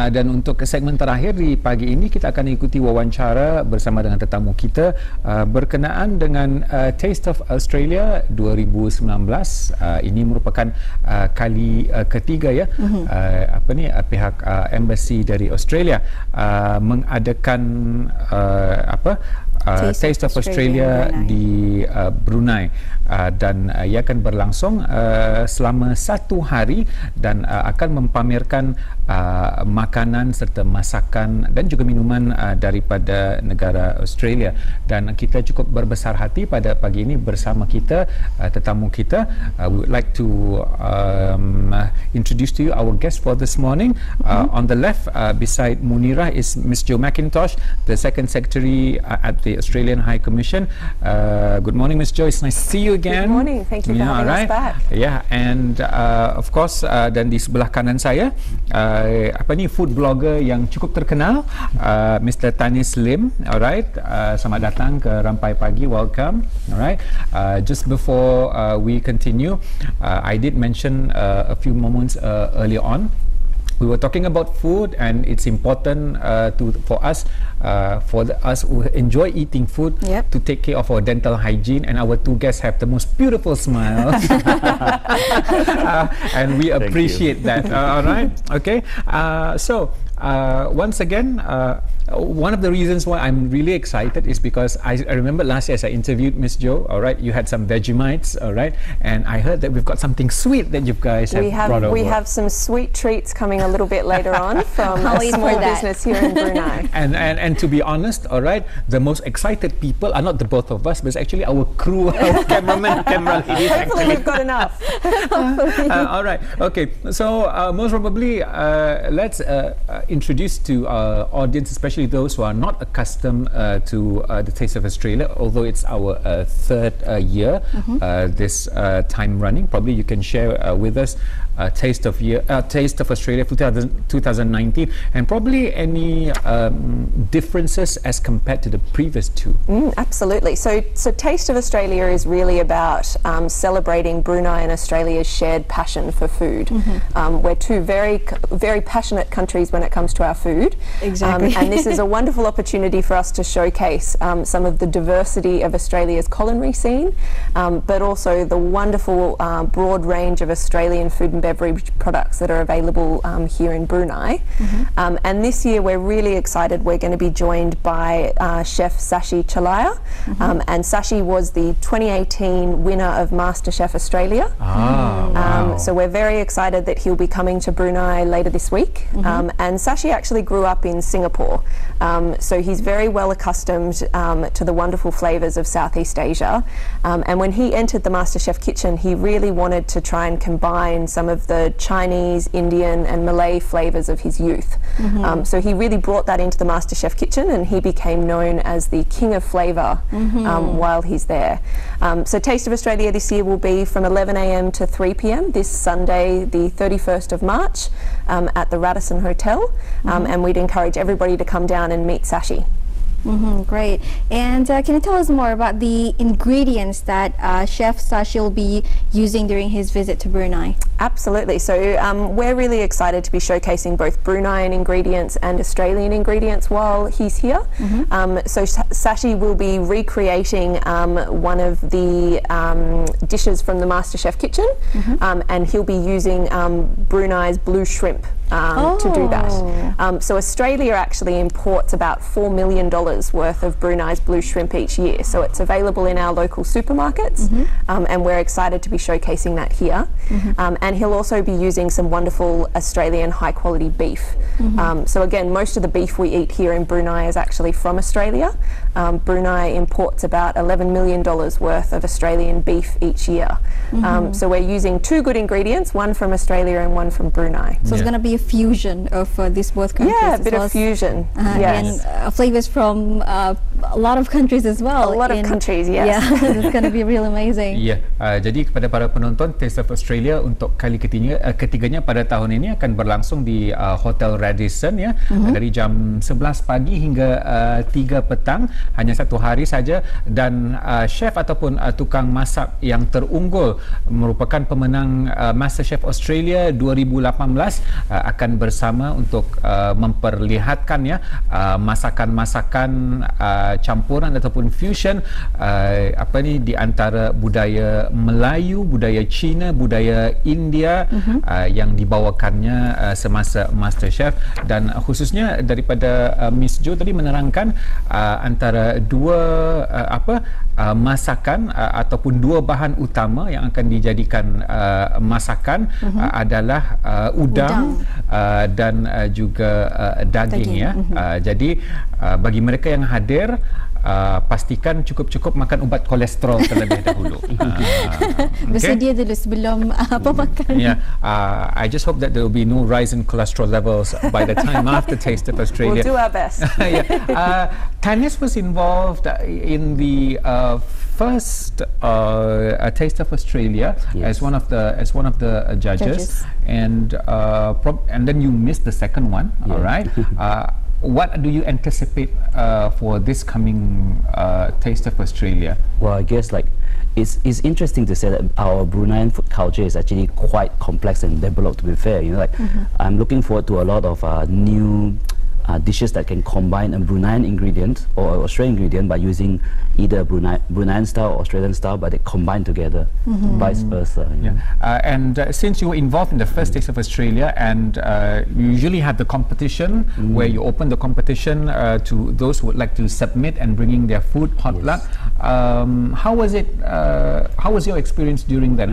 dan untuk segmen terakhir di pagi ini kita akan ikuti wawancara bersama dengan tetamu kita berkenaan dengan Taste of Australia 2019. Ini merupakan kali ketiga ya pihak embassy dari Australia mengadakan Taste of Australia di Brunei dan ia akan berlangsung selama 1 hari dan akan mempamerkan makanan serta masakan dan juga minuman daripada negara Australia. Dan kita cukup berbesar hati pada pagi ini bersama kita tetamu kita. We would like to introduce to you our guest for this morning. On the left beside Munirah is Miss Jo McIntosh, the Second Secretary at the Australian High Commission. Good morning, Miss Jo. It's nice to see you again. Good morning. Thank you for having us back. Yeah, and of course, dan di sebelah kanan saya, food blogger yang cukup terkenal, Mr. Tanis Lim. Alright, selamat datang ke Rampai Pagi. Welcome. Alright, just before we continue, I did mention a few moments earlier on. We were talking about food, and it's important for us who enjoy eating food to take care of our dental hygiene. And our two guests have the most beautiful smile, and we appreciate that. All right, okay. So once again. One of the reasons why I'm really excited is because I remember last year as I interviewed Miss Jo, all right, you had some Vegemites, all right, and I heard that we've got something sweet that you guys have brought over. We have some sweet treats coming a little bit later on from a small business here in Brunei. And to be honest, all right, the most excited people are not the both of us, but it's actually our crew, our cameraman, camera ladies. Hopefully we've got enough. All right, okay, so most probably let's introduce to our audience, especially those who are not accustomed to the Taste of Australia, although it's our third year this time running. Probably you can share with us Taste of Australia 2019, and probably any differences as compared to the previous two. Absolutely. So Taste of Australia is really about celebrating Brunei and Australia's shared passion for food. We're two very passionate countries when it comes to our food. Exactly. And this is a wonderful opportunity for us to showcase some of the diversity of Australia's culinary scene, but also the wonderful broad range of Australian food and beverage products that are available here in Brunei. And this year we're really excited. We're going to be joined by Chef Sashi Chalaya, and Sashi was the 2018 winner of MasterChef Australia. Wow. So we're very excited that he'll be coming to Brunei later this week. And Sashi actually grew up in Singapore, so he's very well accustomed to the wonderful flavours of Southeast Asia. And when he entered the MasterChef kitchen, he really wanted to try and combine some of the Chinese, Indian and Malay flavours of his youth. So he really brought that into the MasterChef kitchen, and he became known as the king of flavour while he's there. So Taste of Australia this year will be from 11 a.m. to 3 p.m. this Sunday, the 31st of March, at the Radisson Hotel. And we'd encourage everybody to come down and meet Sashi. Great. And can you tell us more about the ingredients that Chef Sashi will be using during his visit to Brunei? Absolutely. So we're really excited to be showcasing both Bruneian ingredients and Australian ingredients while he's here. So Sashi will be recreating one of the dishes from the MasterChef kitchen, and he'll be using Brunei's blue shrimp to do that. So Australia actually imports about $4 million worth of Brunei's blue shrimp each year. So it's available in our local supermarkets, and we're excited to be showcasing that here. And he'll also be using some wonderful Australian high quality beef. So again, most of the beef we eat here in Brunei is actually from Australia. Brunei imports about $11 million worth of Australian beef each year. So we're using two good ingredients, one from Australia and one from Brunei. So it's going to be a fusion of these both countries. Yeah, a bit of fusion. And flavors from a lot of countries as well. A lot of countries, yes. Yeah, it's going to be really amazing. Ya, jadi kepada para penonton, Taste of Australia untuk kali ketiganya pada tahun ini akan berlangsung di Hotel Radisson ya, dari jam 11 pagi hingga 3 petang, hanya satu hari saja, dan chef ataupun tukang masak yang terunggul merupakan pemenang MasterChef Australia 2018 akan bersama untuk memperlihatkan ya masakan-masakan campuran ataupun fusion di antara budaya Melayu, budaya Cina, budaya India yang dibawakannya semasa MasterChef, dan khususnya daripada Miss Jo tadi menerangkan antara dua masakan ataupun dua bahan utama yang akan dijadikan masakan adalah udang dan juga daging ya. Jadi bagi mereka yang hadir, pastikan cukup-cukup makan ubat kolesterol terlebih dahulu. Bersedia dulu sebelum makan. Yeah, I just hope that there will be no rise in cholesterol levels by the time after Taste of Australia. We'll do our best. Yeah. Tanis was involved in the first Taste of Australia as one of the judges. And then you missed the second one. All right. What do you anticipate for this coming Taste of Australia? Well, I guess it's interesting to say that our Bruneian food culture is actually quite complex and developed. To be fair, I'm looking forward to a lot of new dishes that can combine a Bruneian ingredient or Australian ingredient by using either Bruneian style or Australian style, but they combine together, vice versa. And since you were involved in the first Taste of Australia, and you usually have the competition where you open the competition to those who would like to submit and bringing their food potluck. How was it? How was your experience during that?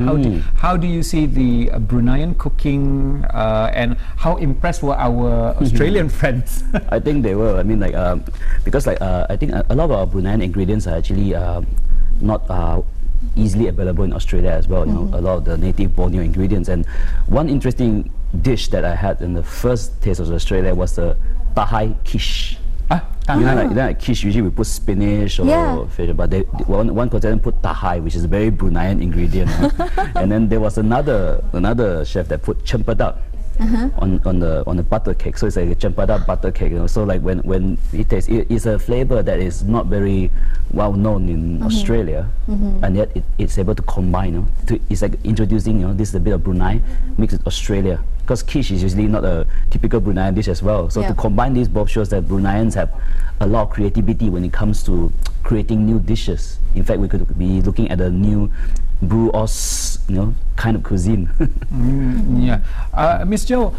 How do you see the Bruneian cooking, and how impressed were our Australian friends? I think they were. I mean, because I think a lot of our Bruneian ingredients are actually not easily available in Australia as well. A lot of the native Borneo ingredients. And one interesting dish that I had in the first Taste of Australia was the tahai quiche. Like quiche, usually we put spinach or fish, but one contestant put tahai, which is a very Bruneian ingredient. And then there was another chef that put cempedak on the butter cake. So it's like a cempedak butter cake. So like when it tastes, it's a flavor that is not very well known in Australia, and yet it's able to combine. It's like introducing this is a bit of Brunei mixed with Australia. Because quiche is usually not a typical Bruneian dish as well. So to combine these both shows that Bruneians have a lot of creativity when it comes to creating new dishes. In fact, we could be looking at a new Bruos, kind of cuisine. Miss Jo,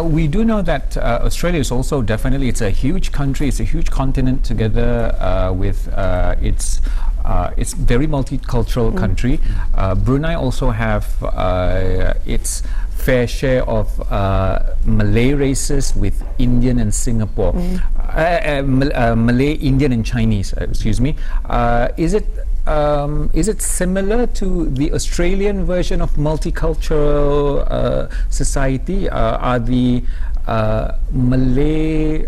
we do know that Australia is also definitely, it's a huge country, it's a huge continent together with it's very multicultural country. Brunei also have its fair share of Malay races with Indian and Singapore. Malay, Indian and Chinese, excuse me. Is it similar to the Australian version of multicultural society? Are the Malay,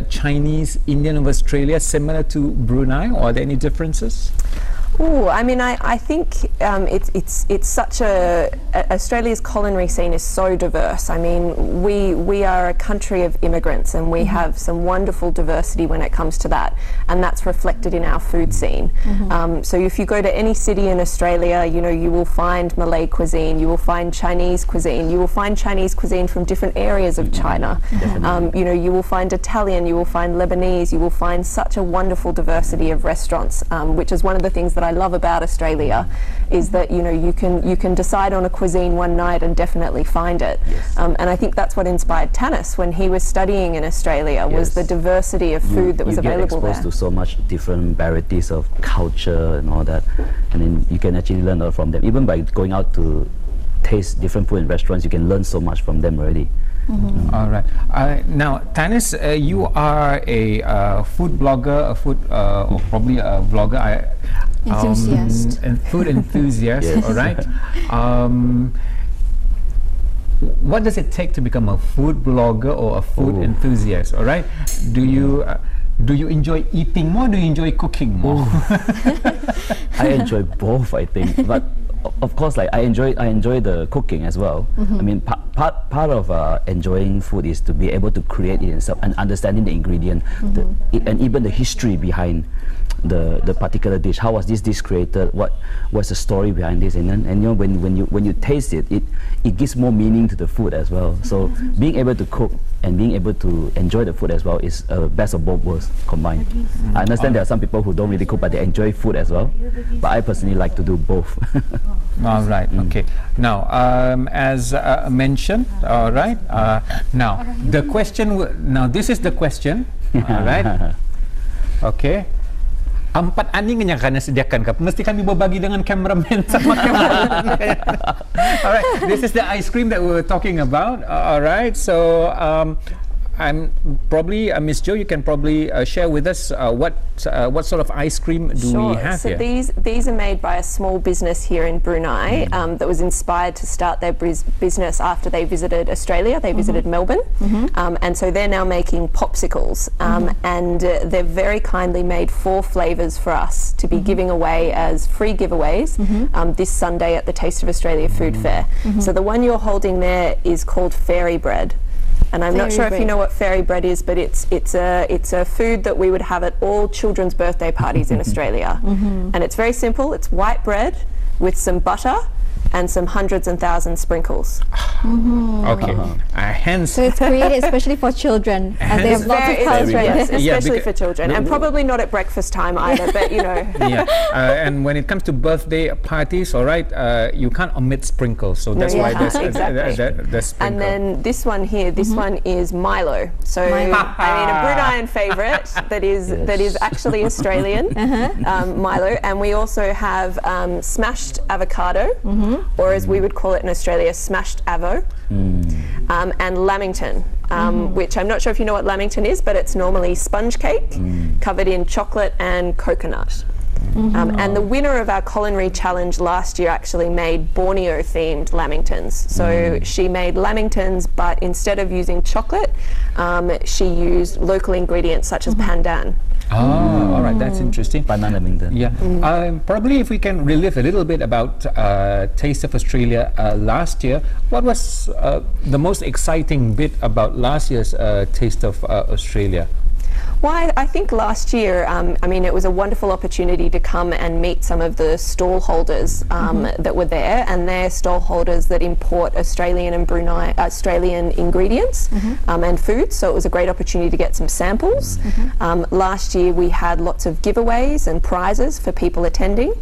Chinese, Indian of Australia similar to Brunei, or are there any differences? I mean, I think it's such Australia's culinary scene is so diverse. I mean, we are a country of immigrants, and we have some wonderful diversity when it comes to that, and that's reflected in our food scene. So if you go to any city in Australia, you will find Malay cuisine, you will find Chinese cuisine, you will find Chinese cuisine from different areas of China. You will find Italian, you will find Lebanese, you will find such a wonderful diversity of restaurants, which is one of the things that I love about Australia, is that you can decide on a cuisine one night and definitely find it. And I think that's what inspired Tanis when he was studying in Australia, was the diversity of food that was available there. You get exposed to so much different varieties of culture and all that, and then you can actually learn a lot from them. Even by going out to taste different food in restaurants, you can learn so much from them already. All right. Now, Tanis, you are a food blogger, or probably a vlogger. Enthusiast. Food enthusiast, all right. What does it take to become a food blogger or a food enthusiast, all right? Do Do you enjoy eating more? Do you enjoy cooking more? I enjoy both, I think, but of course, like I enjoy the cooking as well. I mean, part of enjoying food is to be able to create it itself and understanding the ingredient, and even the history behind the particular dish. How was this dish created? What was the story behind this? And you know, when you taste it, it gives more meaning to the food as well. So being able to cook and being able to enjoy the food as well is best of both worlds combined. I understand there are some people who don't really cook, but they enjoy food as well. But I personally like to do both. All right. Okay. Now, as mentioned, all right. Now, the question. Now, this is the question. All right. Okay. 4 aning yang kena sediakan ke? Mesti kami berbagi dengan cameraman sama cameraman. All right. This is the ice cream that we were talking about. All right. So, I'm probably Miss Jo, you can probably share with us what sort of ice cream do we have so here? these are made by a small business here in Brunei that was inspired to start their business after they visited Australia. They visited Melbourne, and so they're now making popsicles, and they've very kindly made 4 flavours for us to be giving away as free giveaways this Sunday at the Taste of Australia Food Fair. So the one you're holding there is called fairy bread. And I'm not sure if you know what fairy bread is, but it's a food that we would have at all children's birthday parties in Australia. And it's very simple. It's white bread with some butter and some hundreds and thousands sprinkles. Okay. Hence. So it's created especially for children, as they have lots of calories. Yes, especially for children, and probably not at breakfast time either. But you know. Yeah. And when it comes to birthday parties, all right, you can't omit sprinkles. So that's why there's the sprinkle. And then this one here, this one is Milo. So I mean, a Bruneian favourite that is actually Australian, Milo, and we also have smashed avocado. Or as we would call it in Australia, smashed avo, and lamington, which I'm not sure if you know what lamington is, but it's normally sponge cake covered in chocolate and coconut. And the winner of our culinary challenge last year actually made Borneo-themed lamingtons. So she made lamingtons, but instead of using chocolate, she used local ingredients such as pandan. Oh, all right, that's interesting. Pandan lamington. Yeah. Probably if we can relive a little bit about Taste of Australia last year, what was the most exciting bit about last year's Taste of Australia? Well, I think last year, I mean, it was a wonderful opportunity to come and meet some of the stall holders that were there, and they're stall holders that import Australian and Brunei Australian ingredients and foods. So it was a great opportunity to get some samples. Last year we had lots of giveaways and prizes for people attending.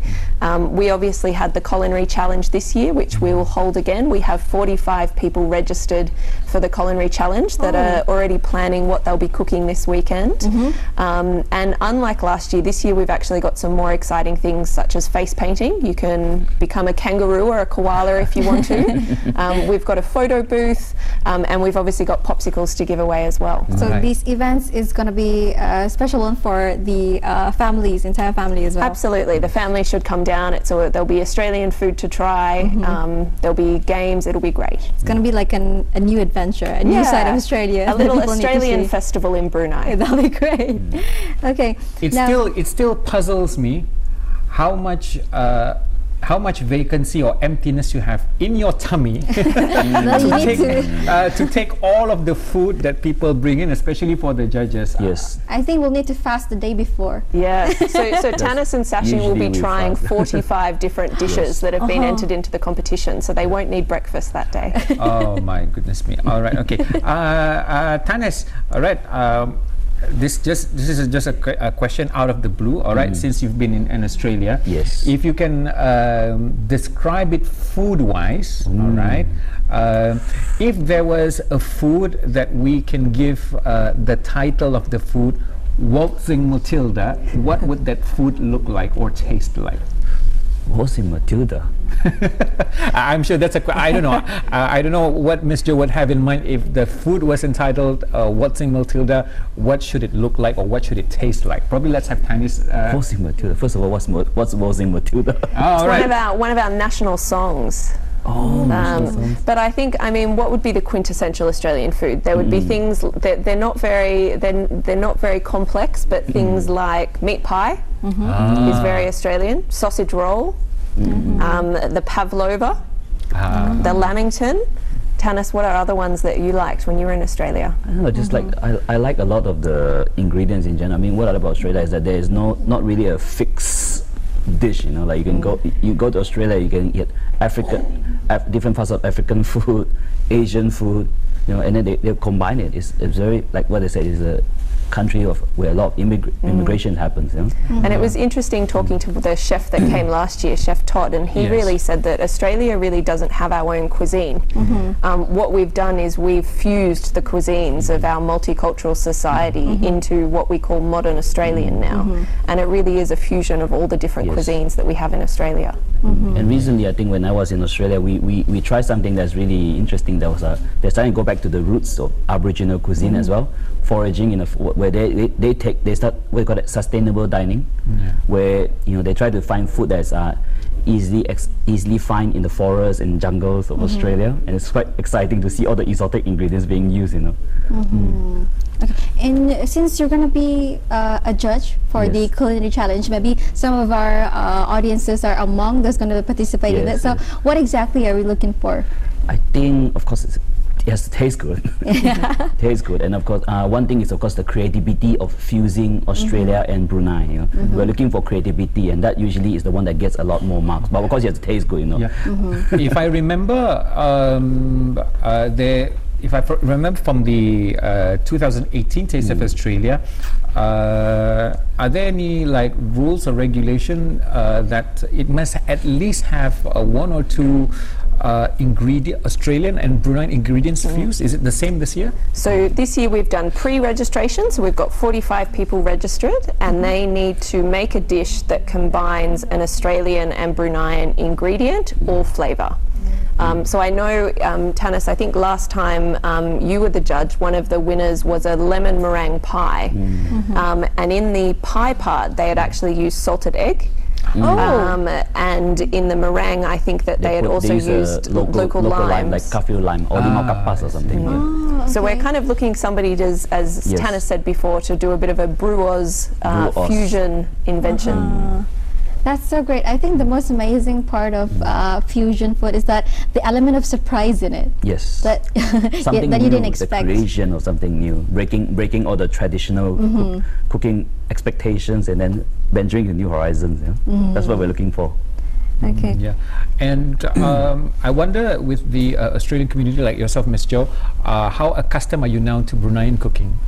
We obviously had the culinary challenge this year, which we will hold again. We have 45 people registered for the culinary challenge that are already planning what they'll be cooking this weekend. And unlike last year, this year we've actually got some more exciting things such as face painting. You can become a kangaroo or a koala if you want to. We've got a photo booth, and we've obviously got popsicles to give away as well. So these events is going to be a special one for the families, entire family as well. Absolutely, the family should come down. There'll be Australian food to try. There'll be games. It'll be great. It's going to be like a new adventure, a new side of Australia. A little Australian festival in Brunei. That'll be great. Okay. It still puzzles me how much vacancy or emptiness you have in your tummy to take all of the food that people bring in, especially for the judges. Yes. I think we'll need to fast the day before. Yeah. So Tanis and Sashi will be trying 45 different dishes that have been entered into the competition, so they won't need breakfast that day. Oh my goodness me. All right. Okay. Tanis. All right. This is just a question out of the blue, all right, since you've been in Australia. Yes. If you can describe it food-wise, all right, if there was a food that we can give the title of the food, Waltzing Matilda, what would that food look like or taste like? Waltzing Matilda. I'm sure that's I don't know. I don't know what Miss Jo would have in mind if the food was entitled Waltzing Matilda. What should it look like, or what should it taste like? Probably let's have Tanis. Waltzing Matilda. First of all, what's Waltzing Matilda? It's one of our national songs. But I think, I mean, what would be the quintessential Australian food? There would be things that they're not very complex, but things like meat pie is very Australian, sausage roll, the pavlova, the lamington. Tanis, what are other ones that you liked when you were in Australia? I don't know, just like I like a lot of the ingredients in general. I mean, what I like about Australia is that there is not really a fixed dish. You know, like you go to Australia, you can eat different parts of African food, Asian food. You know, and then they combine it. It's very, like what they say, is a country where a lot of immigration happens. You know? And it was interesting talking to the chef that came last year, Chef Todd, and he really said that Australia really doesn't have our own cuisine. What we've done is we've fused the cuisines of our multicultural society into what we call modern Australian now, and it really is a fusion of all the different cuisines that we have in Australia. And recently, I think when I was in Australia, we tried something that's really interesting. That was they're starting to go back to the roots of Aboriginal cuisine as well, foraging in where they start what you call it, sustainable dining, where they try to find food that's easily find in the forests and jungles of Australia, and it's quite exciting to see all the exotic ingredients being used. Okay. And since you're going to be a judge for the culinary challenge, maybe some of our audiences are among those going to participate in it. So what exactly are we looking for? I think, of course, it has to taste good. Taste good, and of course, one thing is of course the creativity of fusing Australia and Brunei. We're looking for creativity, and that usually is the one that gets a lot more marks. But of course, you have to taste good. If I remember, if I remember from the 2018 Taste of Australia, are there any like rules or regulation that it must at least have one or two Australian and Brunei ingredients fused? Is it the same this year? So this year we've done pre-registration, so we've got 45 people registered, and they need to make a dish that combines an Australian and Bruneian ingredient or flavour. So I know, Tanis, I think last time you were the judge, one of the winners was a lemon meringue pie. And in the pie part, they had actually used salted egg. And in the meringue, I think that they had also used local lime, like kaffir lime or limau kapas or something. So we're kind of looking somebody as Tanis said before, to do a bit of a Bruoz fusion invention. That's so great. I think the most amazing part of fusion food is that the element of surprise in it. Yes. That something that new, you didn't expect. The creation of something new, breaking all the traditional cooking expectations, and then venturing to new horizons. That's what we're looking for. Okay. And I wonder, with the Australian community like yourself, Ms. Jo, how accustomed are you now to Bruneian cooking?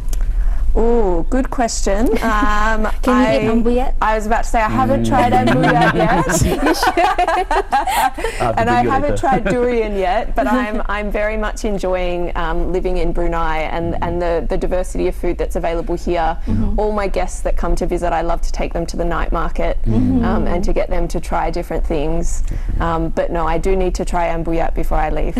Oh, good question. Can you eat ambu yet? I was about to say I haven't tried ambu yet. You should. And I haven't tried durian yet, but I'm very much enjoying living in Brunei and the diversity of food that's available here. All my guests that come to visit, I love to take them to the night market and to get them to try different things. But no, I do need to try ambu yet before I leave.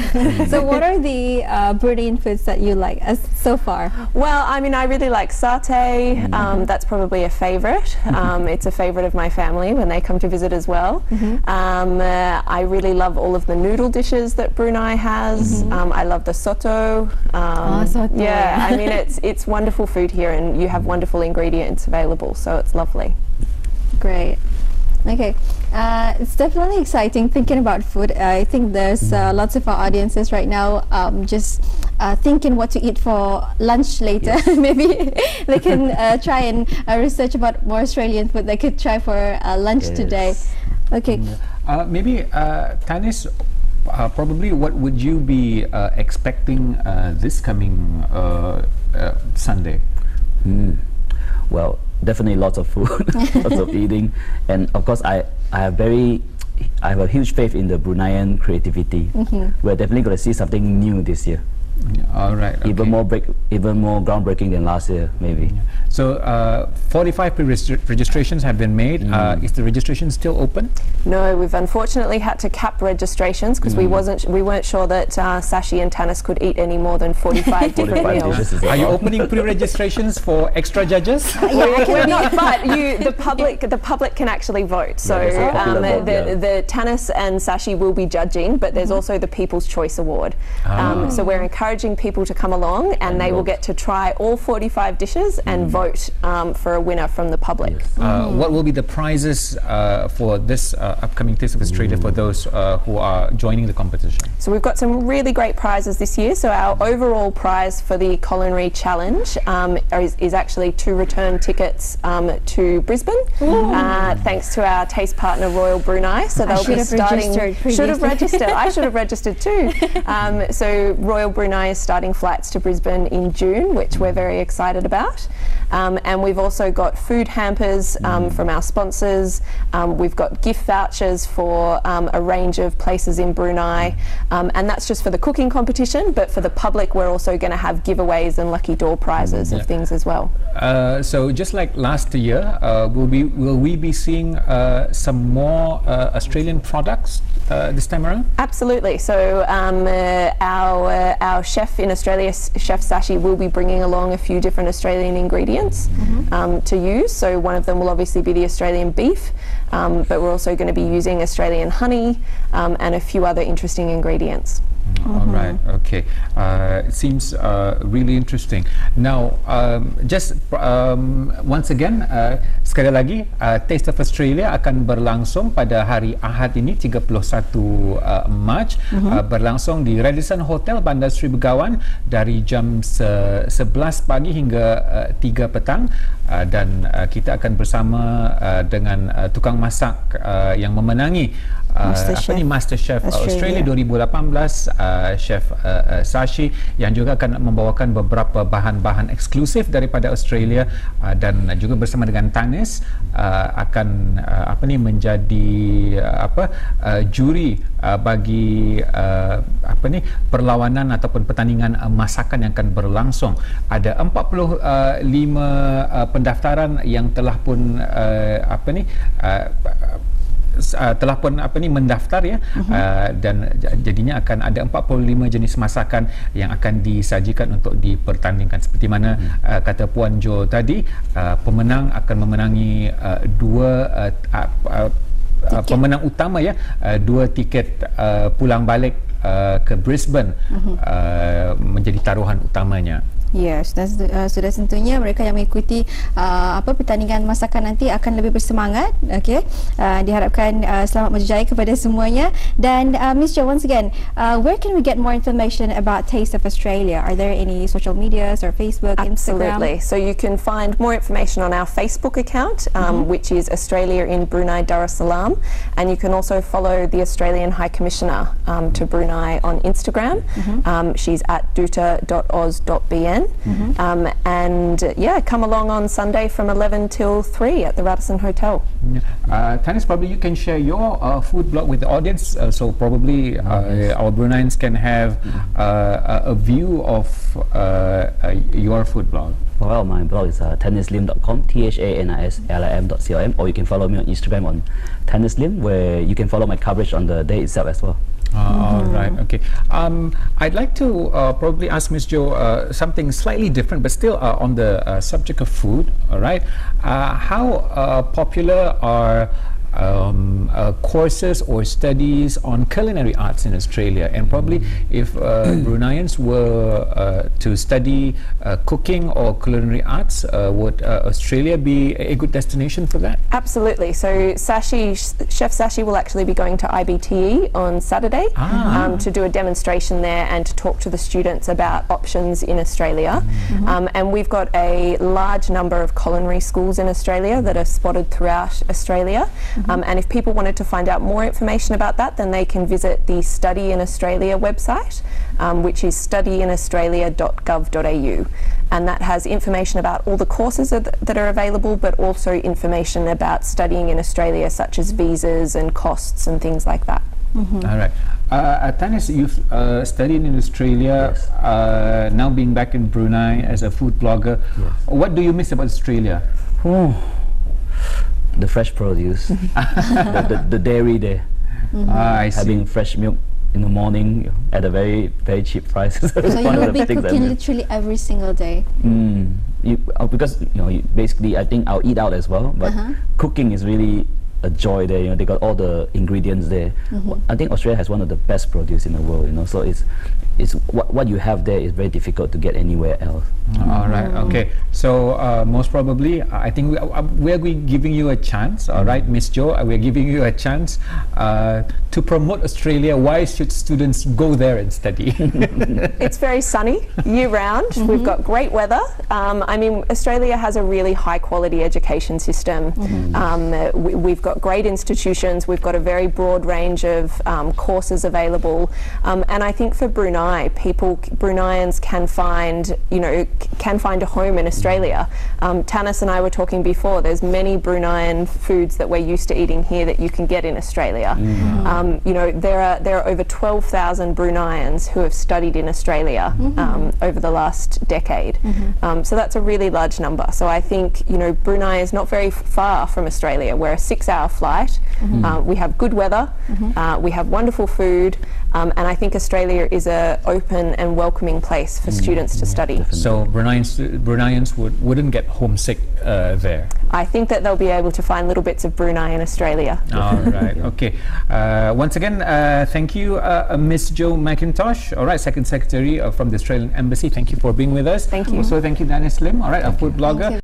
So what are the Bruneian foods that you like so far? Well, I mean, I really like satay. That's probably a favorite. It's a favorite of my family when they come to visit as well. I really love all of the noodle dishes that Brunei has. I love the soto. Soto. Yeah, I mean, it's wonderful food here, and you have wonderful ingredients available, so it's lovely. Great. Okay, it's definitely exciting thinking about food. I think there's lots of our audiences right now just thinking what to eat for lunch later. Maybe they can try and research about more Australian food they could try for lunch today. Okay. Maybe Tanis, probably what would you be expecting this coming Sunday? Well, definitely lots of food, lots of eating, and of course I have a huge faith in the Bruneian creativity. We're definitely going to see something new this year. All right. Okay. Even more groundbreaking than last year, maybe. So 45 pre-registrations have been made. Is the registration still open? No, we've unfortunately had to cap registrations because we weren't sure that Sashi and Tanis could eat any more than 45 different 45 meals. dishes is a Are you lot. opening pre-registrations for extra judges? We're not, but the public can actually vote. So there's a popular vote, the Tanis and Sashi will be judging, but there's also the People's Choice Award. So we're encouraging people to come along, and they will get to try all 45 dishes and vote for a winner from the public. What will be the prizes for this upcoming Taste of Australia for those who are joining the competition? So we've got some really great prizes this year. So our overall prize for the Culinary Challenge is actually 2 return tickets to Brisbane, thanks to our taste partner Royal Brunei. So they'll be starting. Should have registered. I should have registered too. So Royal Brunei is starting flights to Brisbane in June, which we're very excited about. And we've also got food hampers from our sponsors. We've got gift vouchers for a range of places in Brunei, and that's just for the cooking competition, but for the public we're also going to have giveaways and lucky door prizes of things as well. So just like last year, will we be seeing some more Australian products this time around? Absolutely. So our chef in Australia, Chef Sashi, will be bringing along a few different Australian ingredients to use. So one of them will obviously be the Australian beef, but we're also going to be using Australian honey and a few other interesting ingredients. All right, okay. It seems really interesting. Now, just once again, sekali lagi, Taste of Australia akan berlangsung pada hari Ahad ini, 31 Mac, berlangsung di Radisson Hotel Bandar Seri Begawan dari jam 11 pagi hingga 3 petang, dan kita akan bersama dengan tukang masak yang memenangi MasterChef Australia 2018, Chef Sashi, yang juga akan membawakan beberapa bahan-bahan eksklusif daripada Australia, dan juga bersama dengan Tanis akan menjadi juri bagi perlawanan ataupun pertandingan masakan yang akan berlangsung. Ada 45 pendaftaran yang telah pun mendaftar ya, dan jadinya akan ada 45 jenis masakan yang akan disajikan untuk dipertandingkan. Seperti mana kata Puan Jo tadi, pemenang akan memenangi pemenang utama ya, 2 tiket pulang balik ke Brisbane menjadi taruhan utamanya. Ya, sudah tentunya mereka yang mengikuti pertandingan masakan nanti akan lebih bersemangat. Okey, diharapkan selamat berjaya kepada semuanya. Dan Miss Jo, once again, where can we get more information about Taste of Australia? Are there any social medias or Facebook, Instagram? Absolutely. So you can find more information on our Facebook account, which is Australia in Brunei Darussalam, and you can also follow the Australian High Commissioner to Brunei on Instagram. She's at duta.aus.bn. And come along on Sunday from 11 till 3 at the Radisson Hotel. Tanis, probably you can share your food blog with the audience, so probably our Bruneians can have a view of your food blog. Well, my blog is tanislim.com, tanislim.com, or you can follow me on Instagram on tanislim, where you can follow my coverage on the day itself as well. All right, okay. I'd like to probably ask Ms. Jo something slightly different, but still on the subject of food. All right, how popular are courses or studies on culinary arts in Australia? And probably if Bruneians were to study cooking or culinary arts, would Australia be a good destination for that? Absolutely. So Chef Sashi will actually be going to IBTE on Saturday to do a demonstration there and to talk to the students about options in Australia. And we've got a large number of culinary schools in Australia that are spotted throughout Australia. And if people wanted to find out more information about that, then they can visit the Study in Australia website, which is studyinaustralia.gov.au. And that has information about all the courses that are available, but also information about studying in Australia, such as visas and costs and things like that. All right. Tanis, you've studied in Australia, Yes. now being back in Brunei as a food blogger. Yes. What do you miss about Australia? Oh, the fresh produce, the dairy there, I see. having fresh milk in the morning at a very cheap price. So you will be cooking literally every single day. Because basically I think I'll eat out as well, but cooking is really a joy there. They got all the ingredients there. I think Australia has one of the best produce in the world. So it's what you have there is very difficult to get anywhere else. All right. Okay. So most probably, I think we are giving you a chance. All right, Miss Jo, we are giving you a chance to promote Australia. Why should students go there and study? It's very sunny year round. We've got great weather. I mean, Australia has a really high quality education system. We've got great institutions. We've got a very broad range of courses available. And I think for Bruneians can find, a home in Australia. Tanis and I were talking before, there's many Bruneian foods that we're used to eating here that you can get in Australia. There are over 12,000 Bruneians who have studied in Australia over the last decade. So that's a really large number. So I think, Brunei is not very far from Australia. We're a 6-hour flight. We have good weather. We have wonderful food. And I think Australia is an open and welcoming place for students to study. So Bruneians wouldn't get homesick there. I think that they'll be able to find little bits of Brunei in Australia. All right. Okay. Once again, thank you, Miss Jo McIntosh. All right, Second Secretary from the Australian Embassy. Thank you for being with us. Thank you. Also, thank you, Tanis Lim. All right, a food blogger.